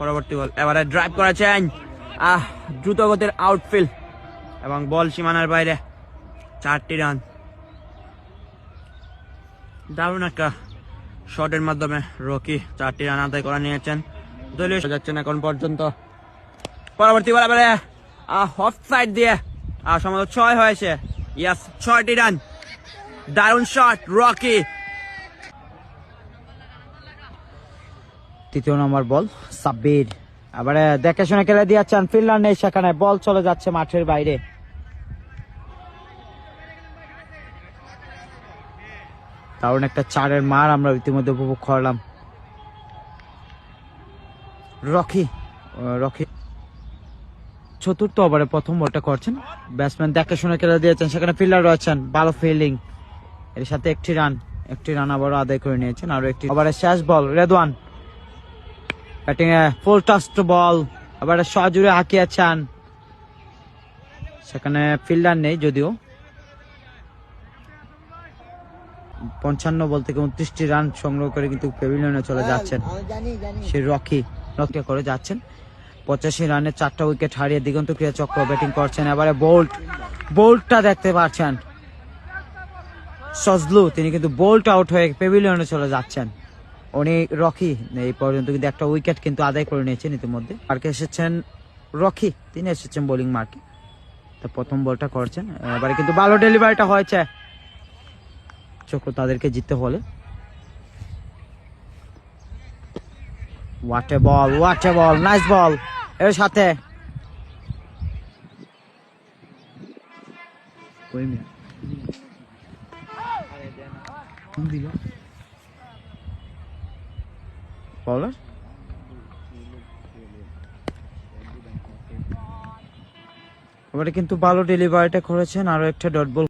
পরবর্তী বল, এবারে ড্রাইভ করেছেন, দ্রুত গতির আউটফিল্ড এবং বল সীমানার বাইরে। 4টি রান। দারুণ একটা শটের মাধ্যমে রকি 4টি রান আদায় করে নিয়েছেন। দলীয় যাচ্ছেন এখন পর্যন্ত। পরবর্তী বল এবারে অফ সাইড দিয়ে সম্ভবত 6 হয়েছে। ইয়াস, 6টি রান। দারুণ শট রকি। তৃতীয় নম্বর বল সাব্বির, এবারে দেখে শুনে খেলে দিয়েছেন, ফিল্ডার নেই সেখানে, বল চলে যাচ্ছে মাঠের বাইরে। দারুণ একটা 4-এর মার আমরা ইতিমধ্যে উপভোগ করলাম। রকি চতুর্থ ওভারে প্রথম বলটা করছেন। ব্যাটসম্যান দেখে শুনে খেলে দিয়েছেন, সেখানে ফিল্ডার রয়েছেন, ভালো ফিল্ডিং, এর সাথে একটি রান আবারও আদায় করে নিয়েছেন। আরো একটি ওভারের শেষ বল, রেদওয়ান ব্যাটিং এ ফুল টাস্ট বল, আবার সজুড়ে হাঁকিয়েছেন, সেখানে ফিল্ডার নেই যদিও। 55 বল থেকে 29টি রান সংগ্রহ করে কিন্তু প্যাভিলিয়নে চলে যাচ্ছেন সে রকি করে যাচ্ছেন। 85 রানে 4টা উইকেট হারিয়ে দিগন্ত ক্রিয়া চক্র ব্যাটিং করছেন। এবারে বোল্টটা দেখতে পাচ্ছেন সজলু, তিনি কিন্তু বোল্ট আউট হয়ে প্যাভিলিয়নে চলে যাচ্ছেন। উনি রকি এই পর্যন্ত কিন্তু একটা উইকেট কিন্তু আদায় করে নিয়েছেন ইতিমধ্যে। মার্কে এসেছেন রকি, তিনি এসেছেন বোলিং মার্কে। তো প্রথম বলটা করছেন, এবারে কিন্তু ভালো ডেলিভারিটা হয়েছে, চক্র তাদেরকে জিততে হলে। হোয়াট এ বল, নাইস বল, এর সাথে বলার এবারে কিন্তু ভালো ডেলিভারিটা করেছেন, আরো একটা ডট বল